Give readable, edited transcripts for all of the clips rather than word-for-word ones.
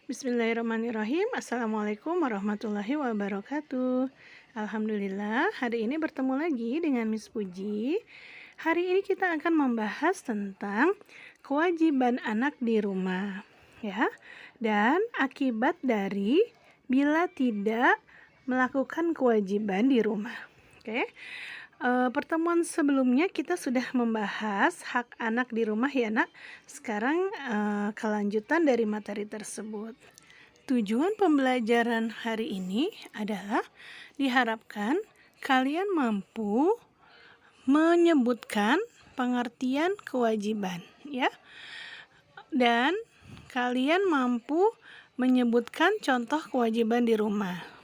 Bismillahirrahmanirrahim. Assalamualaikum warahmatullahi wabarakatuh. Alhamdulillah, hari ini bertemu lagi dengan Miss Puji. Hari ini kita akan membahas tentang kewajiban anak di rumah, ya, dan akibat dari bila tidak melakukan kewajiban di rumah. Oke. Pertemuan sebelumnya kita sudah membahas hak anak di rumah ya nak. Sekarang kelanjutan dari materi tersebut. Tujuan pembelajaran hari ini adalah diharapkan kalian mampu menyebutkan pengertian kewajiban ya. Dan kalian mampu menyebutkan contoh kewajiban di rumah.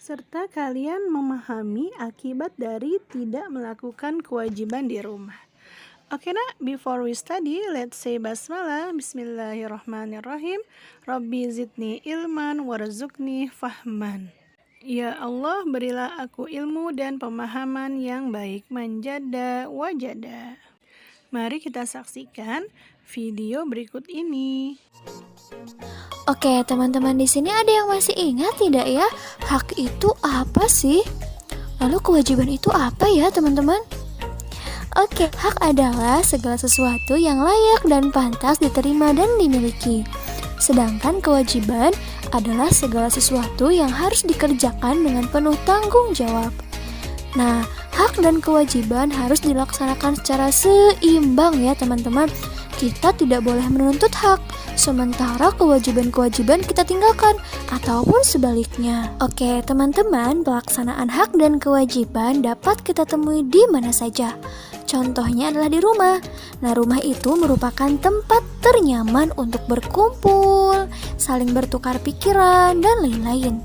Serta kalian memahami akibat dari tidak melakukan kewajiban di rumah. Oke nak, before we study, let's say basmalah. Bismillahirrahmanirrahim. Rabbi zidni ilman warzuqni fahman. Ya Allah, berilah aku ilmu dan pemahaman yang baik. Manjada wajada. Mari kita saksikan video berikut ini. Oke, teman-teman, di sini ada yang masih ingat tidak ya? Hak itu apa sih? Lalu kewajiban itu apa ya, teman-teman? Oke, hak adalah segala sesuatu yang layak dan pantas diterima dan dimiliki. Sedangkan kewajiban adalah segala sesuatu yang harus dikerjakan dengan penuh tanggung jawab. Nah, hak dan kewajiban harus dilaksanakan secara seimbang ya, teman-teman. Kita tidak boleh menuntut hak, sementara kewajiban-kewajiban kita tinggalkan, ataupun sebaliknya. Oke, teman-teman, pelaksanaan hak dan kewajiban dapat kita temui di mana saja. Contohnya adalah di rumah. Nah, rumah itu merupakan tempat ternyaman untuk berkumpul, saling bertukar pikiran, dan lain-lain.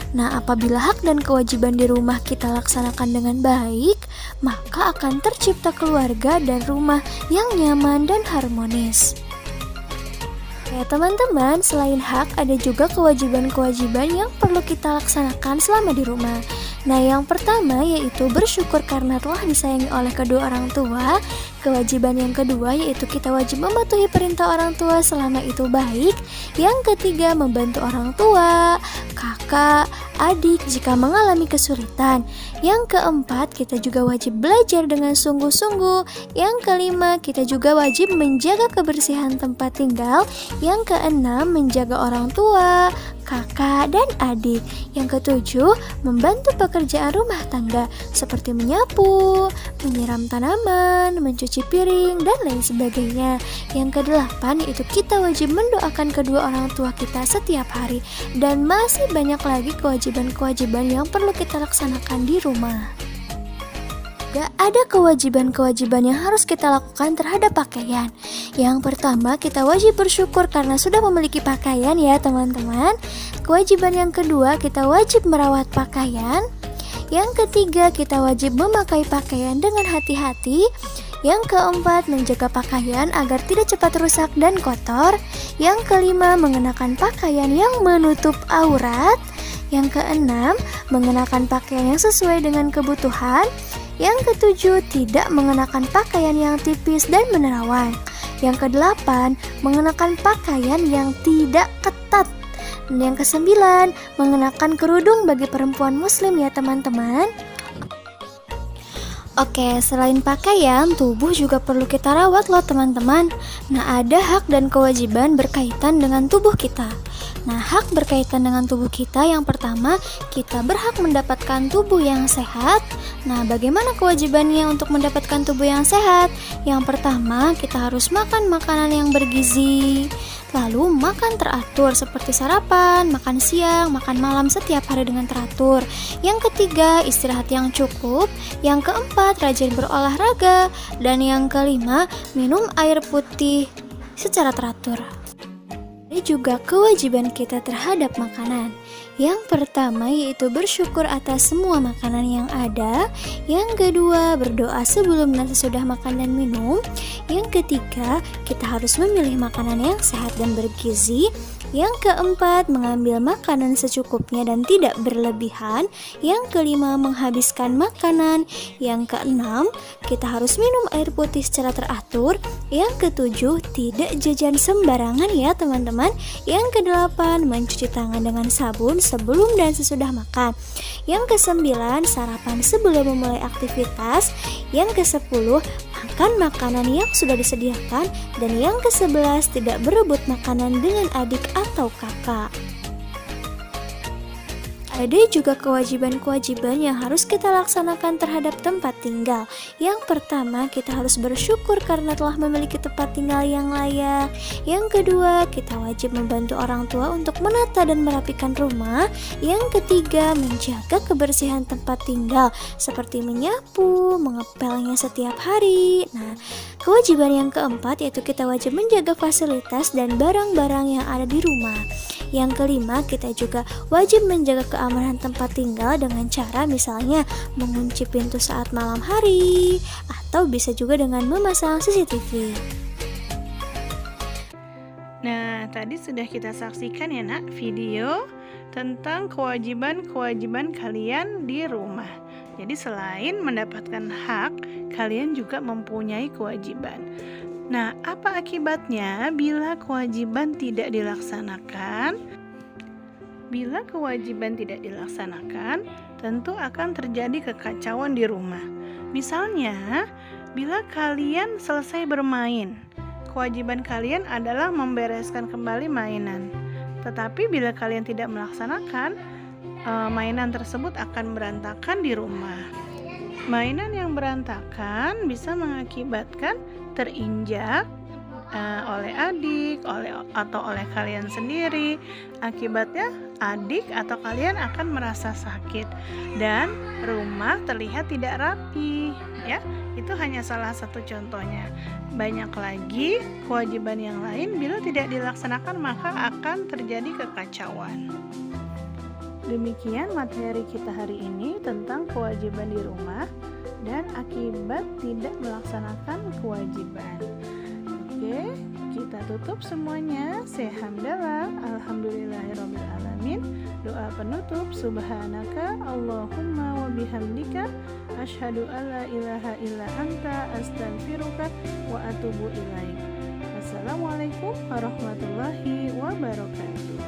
Nah, apabila hak dan kewajiban di rumah kita laksanakan dengan baik, maka akan tercipta keluarga dan rumah yang nyaman dan harmonis. Ya teman-teman, selain hak ada juga kewajiban-kewajiban yang perlu kita laksanakan selama di rumah. Nah, yang pertama yaitu bersyukur karena telah disayangi oleh kedua orang tua. Kewajiban yang kedua yaitu kita wajib mematuhi perintah orang tua selama itu baik. Yang ketiga, membantu orang tua, kakak, adik jika mengalami kesulitan. Yang keempat, kita juga wajib belajar dengan sungguh-sungguh. Yang kelima, kita juga wajib menjaga kebersihan tempat tinggal. Yang keenam, menjaga orang tua, kakak, dan adik. Yang ketujuh, membantu pekerjaan rumah tangga seperti menyapu, menyiram tanaman, mencuci piring, dan lain sebagainya. Yang kedelapan, yaitu kita wajib mendoakan kedua orang tua kita setiap hari. Dan masih banyak lagi kewajiban-kewajiban yang perlu kita laksanakan di rumah. Gak ada kewajiban-kewajiban yang harus kita lakukan terhadap pakaian. Yang pertama, kita wajib bersyukur karena sudah memiliki pakaian ya teman-teman. Kewajiban yang kedua, kita wajib merawat pakaian. Yang ketiga, kita wajib memakai pakaian dengan hati-hati. Yang keempat, menjaga pakaian agar tidak cepat rusak dan kotor. Yang kelima, mengenakan pakaian yang menutup aurat. Yang keenam, mengenakan pakaian yang sesuai dengan kebutuhan. Yang ketujuh, tidak mengenakan pakaian yang tipis dan menerawang. Yang kedelapan, mengenakan pakaian yang tidak ketat. Dan yang kesembilan, mengenakan kerudung bagi perempuan muslim ya teman-teman. Oke, selain pakaian, tubuh juga perlu kita rawat loh teman-teman. Nah, ada hak dan kewajiban berkaitan dengan tubuh kita. Nah, hak berkaitan dengan tubuh kita yang pertama, kita berhak mendapatkan tubuh yang sehat. Nah, bagaimana kewajibannya untuk mendapatkan tubuh yang sehat? Yang pertama, kita harus makan makanan yang bergizi. Lalu makan teratur seperti sarapan, makan siang, makan malam setiap hari dengan teratur. Yang ketiga, istirahat yang cukup. Yang keempat, rajin berolahraga. Dan yang kelima, minum air putih secara teratur. Ada juga kewajiban kita terhadap makanan. Yang pertama yaitu bersyukur atas semua makanan yang ada. Yang kedua, berdoa sebelum dan sesudah makan dan minum. Yang ketiga, kita harus memilih makanan yang sehat dan bergizi. Yang keempat, mengambil makanan secukupnya dan tidak berlebihan. Yang kelima, menghabiskan makanan. Yang keenam, kita harus minum air putih secara teratur. Yang ketujuh, tidak jajan sembarangan ya teman-teman. Yang kedelapan, mencuci tangan dengan sabun sebelum dan sesudah makan. Yang kesembilan, sarapan sebelum memulai aktivitas. Yang kesepuluh, makan makanan yang sudah disediakan. Dan yang ke-11, tidak berebut makanan dengan adik atau kakak. Ada juga kewajiban-kewajiban yang harus kita laksanakan terhadap tempat tinggal. Yang pertama, kita harus bersyukur karena telah memiliki tempat tinggal yang layak. Yang kedua, kita wajib membantu orang tua untuk menata dan merapikan rumah. Yang ketiga, menjaga kebersihan tempat tinggal seperti menyapu, mengepelnya setiap hari. Nah, kewajiban yang keempat yaitu kita wajib menjaga fasilitas dan barang-barang yang ada di rumah. Yang kelima, kita juga wajib menjaga keamanan tempat tinggal dengan cara misalnya mengunci pintu saat malam hari atau bisa juga dengan memasang CCTV. Nah, tadi sudah kita saksikan ya nak video tentang kewajiban-kewajiban kalian di rumah. Jadi selain mendapatkan hak, kalian juga mempunyai kewajiban. Nah, apa akibatnya bila kewajiban tidak dilaksanakan? Bila kewajiban tidak dilaksanakan, tentu akan terjadi kekacauan di rumah. Misalnya, bila kalian selesai bermain, kewajiban kalian adalah membereskan kembali mainan. Tetapi bila kalian tidak melaksanakan, mainan tersebut akan berantakan di rumah. Mainan yang berantakan bisa mengakibatkan terinjak oleh adik, atau oleh kalian sendiri. Akibatnya adik atau kalian akan merasa sakit dan rumah terlihat tidak rapi. Ya, itu hanya salah satu contohnya. Banyak lagi kewajiban yang lain bila tidak dilaksanakan maka akan terjadi kekacauan. Demikian materi kita hari ini tentang kewajiban di rumah dan akibat tidak melaksanakan kewajiban. Oke, kita tutup semuanya. Sehamdalah, alhamdulillahirrabbilalamin. Doa penutup, subhanaka Allahumma wa bihamdika asyhadu alla ilaha illa anta astaghfiruka wa atubu ilaik. Wassalamualaikum warahmatullahi wabarakatuh.